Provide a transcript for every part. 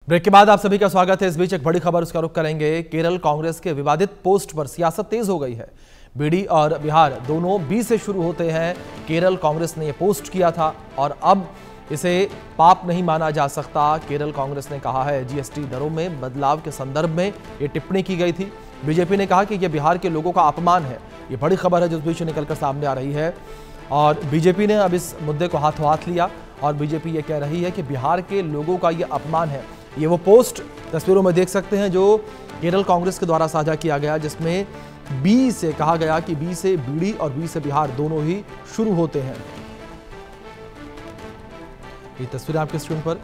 Break के बाद आप सभी का स्वागत है। इस बीच एक बड़ी खबर उसका रुख करेंगे। केरल कांग्रेस के विवादित पोस्ट पर सियासत तेज हो गई है। बीडी और बिहार दोनों बी से शुरू होते हैं। केरल कांग्रेस ने यह पोस्ट किया था और अब इसे पाप नहीं माना जा सकता। केरल कांग्रेस ने कहा है जीएसटी दरों में बदलाव के संदर्भ में ये टिप्पणी की गई थी। बीजेपी ने कहा कि यह बिहार के लोगों का अपमान है। ये बड़ी खबर है जो इस बीच निकलकर सामने आ रही है और बीजेपी ने अब इस मुद्दे को हाथों हाथ लिया और बीजेपी ये कह रही है कि बिहार के लोगों का ये अपमान है। ये वो पोस्ट तस्वीरों में देख सकते हैं जो केरल कांग्रेस के द्वारा साझा किया गया, जिसमें बी से कहा गया कि बी से बीडी और बी से बिहार दोनों ही शुरू होते हैं। ये तस्वीर आपके स्क्रीन पर।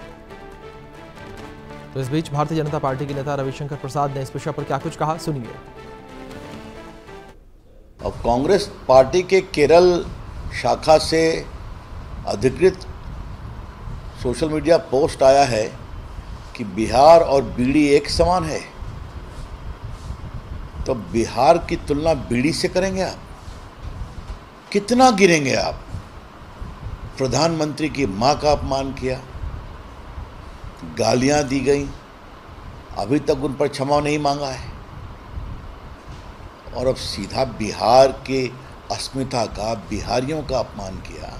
तो इस बीच भारतीय जनता पार्टी के नेता रविशंकर प्रसाद ने इस विषय पर क्या कुछ कहा, सुनिए। अब कांग्रेस पार्टी के केरल शाखा से अधिकृत सोशल मीडिया पोस्ट आया है कि बिहार और बीडी एक समान है। तो बिहार की तुलना बीडी से करेंगे आप? कितना गिरेंगे आप? प्रधानमंत्री की मां का अपमान किया, गालियां दी गई, अभी तक उन पर क्षमा नहीं मांगा है और अब सीधा बिहार के अस्मिता का, बिहारियों का अपमान किया।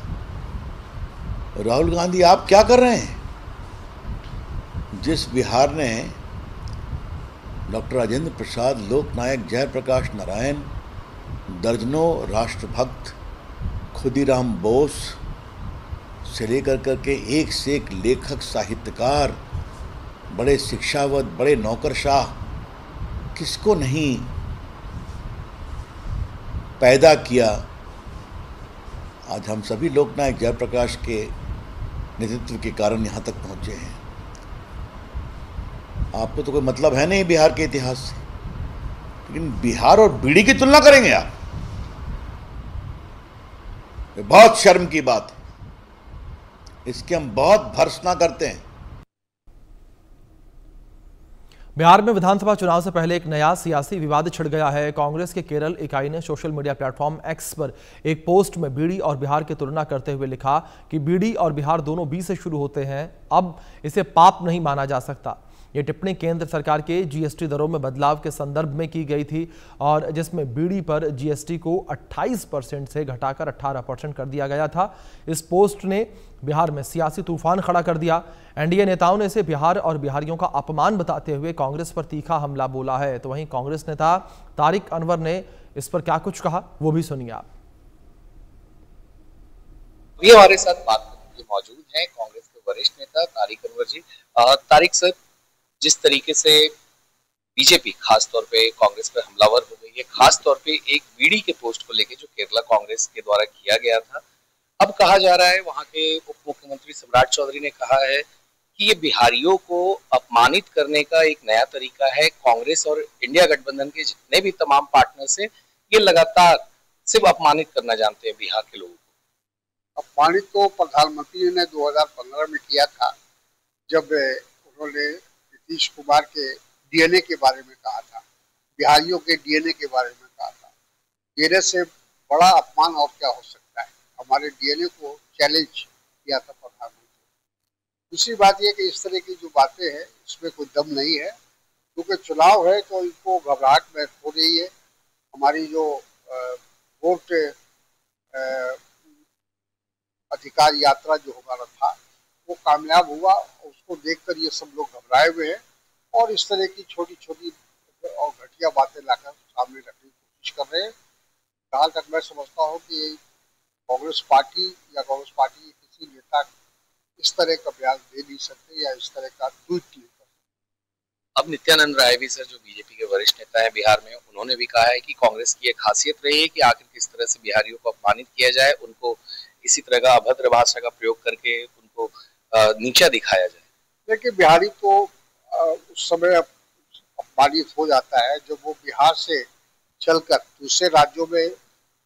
राहुल गांधी, आप क्या कर रहे हैं? जिस बिहार ने डॉक्टर राजेंद्र प्रसाद, लोकनायक जयप्रकाश नारायण, दर्जनों राष्ट्रभक्त, खुदीराम बोस से लेकर करके एक से एक लेखक, साहित्यकार, बड़े शिक्षावत, बड़े नौकरशाह, किसको नहीं पैदा किया। आज हम सभी लोकनायक जयप्रकाश के नेतृत्व के कारण यहाँ तक पहुँचे हैं। आपको तो कोई मतलब है नहीं बिहार के इतिहास से, लेकिन बिहार और बीडी की तुलना करेंगे आप? ये बहुत शर्म की बात है। इसकी हम बहुत भर्त्सना करते हैं। बिहार में विधानसभा चुनाव से पहले एक नया सियासी विवाद छिड़ गया है। कांग्रेस के केरल इकाई ने सोशल मीडिया प्लेटफॉर्म एक्स पर एक पोस्ट में बीडी और बिहार की तुलना करते हुए लिखा कि बीडी और बिहार दोनों बी से शुरू होते हैं, अब इसे पाप नहीं माना जा सकता। ये टिप्पणी केंद्र सरकार के जीएसटी दरों में बदलाव के संदर्भ में की गई थी और जिसमें बीडी पर जीएसटी को 28% से घटाकर 18% कर दिया गया था। इस पोस्ट ने बिहार में सियासी तूफान खड़ा कर दिया। एनडीए नेताओं ने इसे बिहार और बिहारियों का अपमान बताते हुए कांग्रेस पर तीखा हमला बोला है। तो वहीं कांग्रेस नेता तारिक अनवर ने इस पर क्या कुछ कहा, वो भी सुनिए आप। ये हमारे साथ बात करने के लिए मौजूद हैं कांग्रेस के वरिष्ठ नेता तारिक अनवर जी। तारिक सर, जिस तरीके से बीजेपी खास तौर पे कांग्रेस पर हमलावर हो गई है, खास तौर पे एक बीडी के पोस्ट को लेके जो केरला कांग्रेस के द्वारा किया गया था, अब कहा जा रहा है, वहां के उप मुख्यमंत्री सम्राट चौधरी ने कहा है कि ये बिहारियों को अपमानित करने का एक नया तरीका है। कांग्रेस और इंडिया गठबंधन के जितने भी तमाम पार्टनर्स हैं, ये लगातार सिर्फ अपमानित करना जानते हैं बिहार के लोगों को। अपमानित तो प्रधानमंत्री ने 2015 में किया था, जब उन्होंने नीतीश कुमार के डीएनए के बारे में कहा था, बिहारियों के डीएनए के बारे में कहा था। डीएनए से बड़ा अपमान और क्या हो सकता है? हमारे डीएनए को चैलेंज किया था प्रधानमंत्री। दूसरी बात यह कि इस तरह की जो बातें हैं इसमें कोई दम नहीं है, क्योंकि चुनाव है तो इनको घबराहट में हो रही है। हमारी जो वोट अधिकार यात्रा जो हमारा था वो कामयाब हुआ, उसको देखकर ये सब लोग घबराए हुए हैं और इस तरह की छोटी छोटी और घटिया बातें लाकर सामने रखने की कोशिश कर रहे हैं। जहाँ तक मैं समझता हूँ कि कांग्रेस पार्टी या कांग्रेस पार्टी के किसी नेता इस तरह का बयान दे नहीं सकते या इस तरह का ट्वीट नहीं कर सकते। अब नित्यानंद राय भी सर, जो बीजेपी के वरिष्ठ नेता है बिहार में, उन्होंने भी कहा है कि कांग्रेस की एक खासियत रही है कि आखिर किस तरह से बिहारियों को अपमानित किया जाए, उनको इसी तरह का अभद्र भाषा का प्रयोग करके उनको नीचा दिखाया जाए। देखिए, बिहारी तो उस समय अपमानित हो जाता है जब वो बिहार से चलकर दूसरे राज्यों में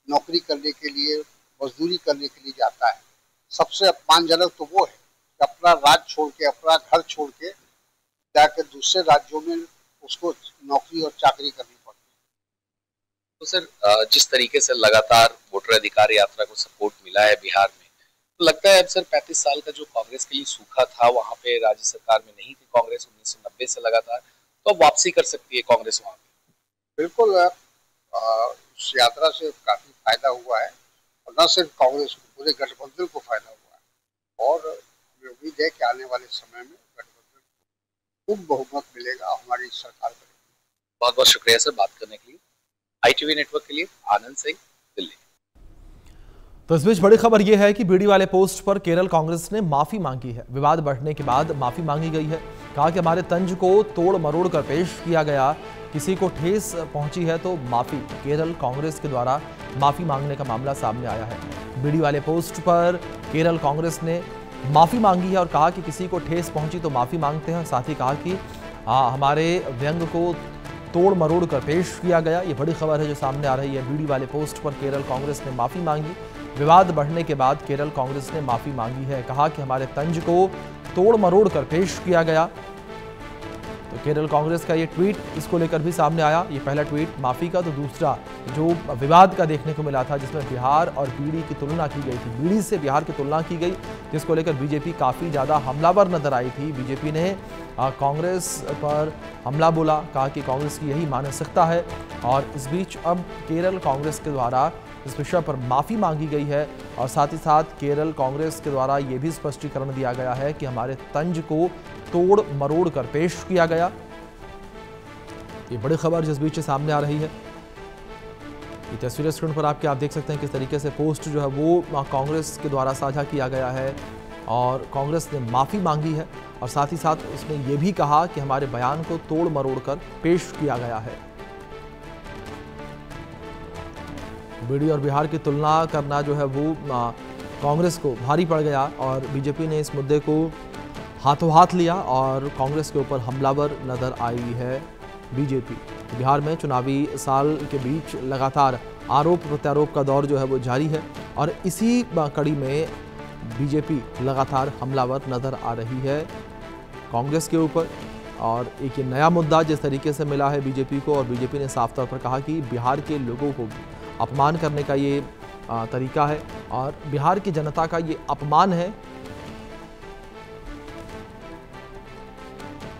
नौकरी करने के लिए, मजदूरी करने के लिए जाता है। सबसे अपमानजनक तो वो है कि अपना राज्य छोड़ के, अपना घर छोड़ के जाकर दूसरे राज्यों में उसको नौकरी और चाकरी करनी पड़ती है। तो सर, जिस तरीके से लगातार वोटर अधिकार यात्रा को सपोर्ट मिला है बिहार में, तो लगता है अब सर 35 साल का जो कांग्रेस के लिए सूखा था, वहां पे राज्य सरकार में नहीं थी कांग्रेस से लगातार, तो अब वापसी कर सकती है कांग्रेस वहां पे। बिल्कुल इस यात्रा से काफी फायदा हुआ है और न सिर्फ कांग्रेस को, पूरे गठबंधन को फायदा हुआ है और हमें उम्मीद है कि आने वाले समय में गठबंधन को खूब बहुमत मिलेगा, हमारी सरकार बनेगी। बहुत बहुत शुक्रिया सर बात करने के लिए। ITV नेटवर्क के लिए आनंद सिंह, दिल्ली। तो इस बीच बड़ी खबर यह है कि बीडी वाले पोस्ट पर केरल कांग्रेस ने माफी मांगी है। विवाद बढ़ने के बाद माफी मांगी गई है। कहा कि हमारे तंज को तोड़ मरोड़ कर पेश किया गया, किसी को ठेस पहुंची है तो माफी। केरल कांग्रेस के द्वारा माफी मांगने का मामला सामने आया है। बीडी वाले पोस्ट पर केरल कांग्रेस ने माफी मांगी है और कहा कि किसी को ठेस पहुंची तो माफी मांगते हैं। साथ ही कहा कि हमारे व्यंग को तोड़ मरोड़ कर पेश किया गया। ये बड़ी खबर है जो सामने आ रही है। बीडी वाले पोस्ट पर केरल कांग्रेस ने माफी मांगी। विवाद बढ़ने के बाद केरल कांग्रेस ने माफी मांगी है। कहा कि हमारे तंज को तोड़ मरोड़ कर पेश किया गया। तो केरल कांग्रेस का ये ट्वीट इसको लेकर भी सामने आया। ये पहला ट्वीट माफी का, तो दूसरा जो विवाद का देखने को मिला था जिसमें बिहार और बीडी की तुलना की गई थी, बीडी से बिहार की तुलना की गई, जिसको लेकर बीजेपी काफ़ी ज़्यादा हमलावर नजर आई थी। बीजेपी ने कांग्रेस पर हमला बोला, कहा कि कांग्रेस की यही मानसिकता है। और इस बीच अब केरल कांग्रेस के द्वारा इस विषय पर माफ़ी मांगी गई है और साथ ही साथ केरल कांग्रेस के द्वारा ये भी स्पष्टीकरण दिया गया है कि हमारे तंज को तोड़ मरोड़ कर पेश किया गया। ये बड़ी खबर जिस बीच सामने आ रही है। ये तस्वीरें स्क्रीन पर आप देख सकते हैं किस तरीके से पोस्ट जो है वो कांग्रेस के द्वारा साझा किया गया है और कांग्रेस ने माफ़ी मांगी है और साथ ही साथ उसने ये भी कहा कि हमारे बयान को तोड़ मरोड़ कर पेश किया गया है। बीडी और बिहार की तुलना करना जो है वो कांग्रेस को भारी पड़ गया और बीजेपी ने इस मुद्दे को हाथों हाथ लिया और कांग्रेस के ऊपर हमलावर नजर आई है बीजेपी। बिहार में चुनावी साल के बीच लगातार आरोप प्रत्यारोप का दौर जो है वो जारी है और इसी कड़ी में बीजेपी लगातार हमलावर नजर आ रही है कांग्रेस के ऊपर। और एक ये नया मुद्दा जिस तरीके से मिला है बीजेपी को, और बीजेपी ने साफ तौर पर कहा कि बिहार के लोगों को अपमान करने का ये तरीका है और बिहार की जनता का ये अपमान है